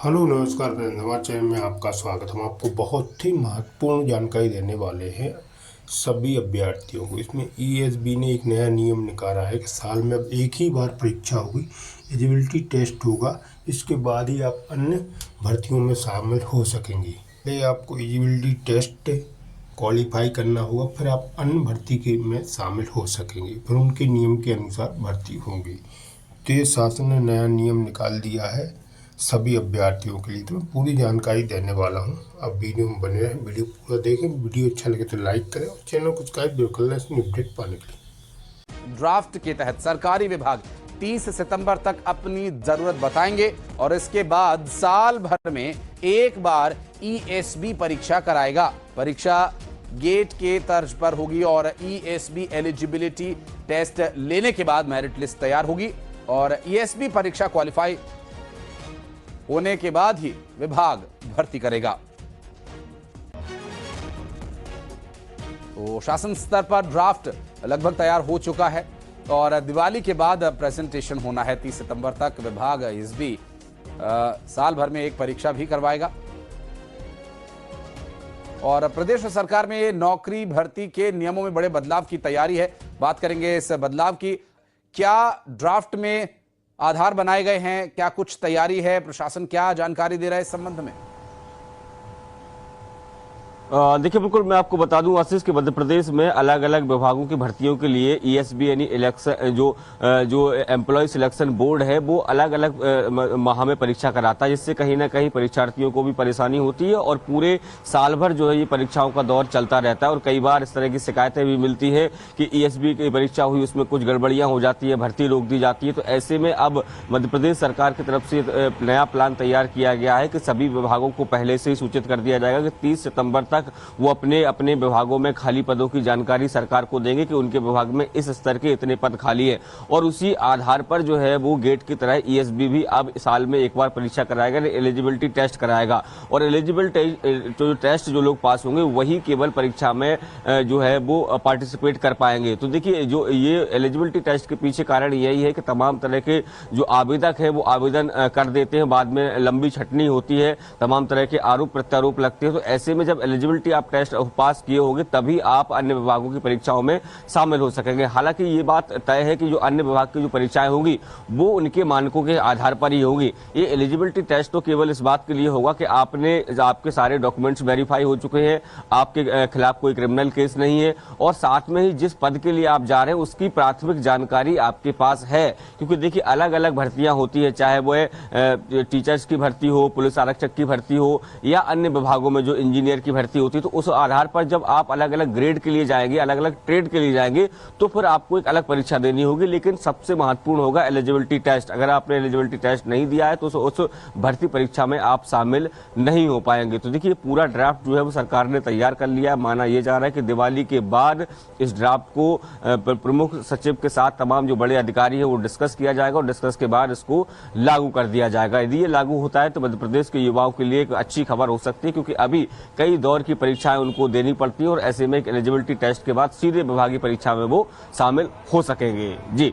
Hello नमस्कार, धन्यवाद channel में आपका स्वागत। हम आपको बहुत ही महत्वपूर्ण जानकारी देने वाले हैं सभी अभ्यर्थियों को। इसमें ईएसबी ने एक नया नियम निकाला है कि साल में अब एक ही बार परीक्षा होगी, एलिजिबिलिटी टेस्ट होगा। इसके बाद ही आप अन्य भर्तियों में शामिल हो सकेंगे। पहले आपको एलिजिबिलिटी टेस्ट क्वालिफाई करना होगा, फिर आप अन्य भर्ती के में शामिल हो सकेंगे, फिर उनके नियम के अनुसार भर्ती होंगी। तो ये शासन ने नया नियम निकाल दिया है सभी अभ्यर्थियों के लिए। तो मैं पूरी जानकारी देने वाला हूं। अब वीडियो में बने रहें, वीडियो पूरा देखें। वीडियो अच्छा लगे तो लाइक करें और चैनल को सब्सक्राइब जरूर कर लें इसमें अपडेट पाने के लिए। ड्राफ्ट के तहत सरकारी विभाग 30 सितंबर तक अपनी जरूरत बताएंगे और इसके बाद साल भर में एक बार ईएसबी परीक्षा कराएगा। परीक्षा गेट के तर्ज पर होगी और ईएसबी एलिजिबिलिटी टेस्ट लेने के बाद मेरिट लिस्ट तैयार होगी और ईएसबी परीक्षा क्वालिफाई होने के बाद ही विभाग भर्ती करेगा। तो शासन स्तर पर ड्राफ्ट लगभग तैयार हो चुका है और दिवाली के बाद प्रेजेंटेशन होना है 30 सितंबर तक। विभाग ईएसबी साल भर में एक परीक्षा भी करवाएगा और प्रदेश सरकार में नौकरी भर्ती के नियमों में बड़े बदलाव की तैयारी है। बात करेंगे इस बदलाव की। क्या ड्राफ्ट में आधार बनाए गए हैं, क्या कुछ तैयारी है, प्रशासन क्या जानकारी दे रहा है इस संबंध में? देखिए, बिल्कुल मैं आपको बता दूं आशीष कि मध्य प्रदेश में अलग अलग विभागों की भर्तियों के लिए ईएसबी यानी इलेक्शन जो एम्प्लॉय सिलेक्शन बोर्ड है वो अलग अलग माह में परीक्षा कराता है, जिससे कहीं ना कहीं परीक्षार्थियों को भी परेशानी होती है और पूरे साल भर जो है ये परीक्षाओं का दौर चलता रहता है। और कई बार इस तरह की शिकायतें भी मिलती है कि ईएसबी की परीक्षा हुई, उसमें कुछ गड़बड़ियां हो जाती है, भर्ती रोक दी जाती है। तो ऐसे में अब मध्य प्रदेश सरकार की तरफ से नया प्लान तैयार किया गया है कि सभी विभागों को पहले से ही सूचित कर दिया जाएगा कि 30 सितंबर तक वो अपने अपने विभागों में खाली पदों की जानकारी सरकार को देंगे कि उनके विभाग में इस स्तर के इतने पद खाली है और उसी आधार पर जो है वो गेट की तरह ईएसबी भी अब साल में एक बार परीक्षा कराएगा, एलिजिबिलिटी टेस्ट कराएगा। और एलिजिबिलिटी टेस्ट जो लोग पास होंगे वही केवल परीक्षा में जो है वो पार्टिसिपेट कर पाएंगे। तो देखिए, जो ये एलिजिबिलिटी टेस्ट के पीछे कारण यही है कि तमाम तरह के जो आवेदक है वो आवेदन कर देते हैं, बाद में लंबी छटनी होती है, तमाम तरह के आरोप प्रत्यारोप लगते हैं। तो ऐसे में जब एलिजिबिलिटी आप टेस्ट पास किए होंगे तभी आप अन्य विभागों की परीक्षाओं में शामिल हो सकेंगे। हालांकि ये बात तय है कि जो अन्य विभाग की जो परीक्षाएं होंगी वो उनके मानकों के आधार पर ही होगी। ये एलिजिबिलिटी टेस्ट तो केवल इस बात के लिए होगा कि आपके सारे डॉक्यूमेंट्स वेरीफाई हो चुके हैं, आपके खिलाफ कोई क्रिमिनल केस नहीं है और साथ में ही जिस पद के लिए आप जा रहे हैं उसकी प्राथमिक जानकारी आपके पास है। क्योंकि देखिए, अलग अलग भर्तियां होती है, चाहे वो टीचर्स की भर्ती हो, पुलिस आरक्षक की भर्ती हो या अन्य विभागों में जो इंजीनियर की भर्ती होती है। तो उस आधार पर जब आप अलग अलग ग्रेड के लिए जाएंगे, अलग अलग ट्रेड के लिए जाएंगे तो फिर आपको एक अलग परीक्षा देनी होगी। लेकिन सबसे महत्वपूर्ण होगा एलिजिबिलिटी टेस्ट। अगर आपने एलिजिबिलिटी टेस्ट नहीं दिया है तो उस भर्ती परीक्षा में आप शामिल नहीं हो पाएंगे। तो देखिए, पूरा ड्राफ्ट जो है वो सरकार ने तैयार कर लिया है। माना यह जा रहा है कि दिवाली के बाद इस ड्राफ्ट को प्रमुख सचिव के साथ तमाम जो बड़े अधिकारी है वो डिस्कस किया जाएगा और डिस्कस के बाद इसको लागू कर दिया जाएगा। यदि ये लागू होता है तो मध्य प्रदेश के युवाओं के लिए एक अच्छी खबर हो सकती है, क्योंकि अभी कई दौर की परीक्षाएं उनको देनी पड़ती है और ऐसे में एक एलिजिबिलिटी टेस्ट के बाद सीधे विभागीय परीक्षा में वो शामिल हो सकेंगे। जी।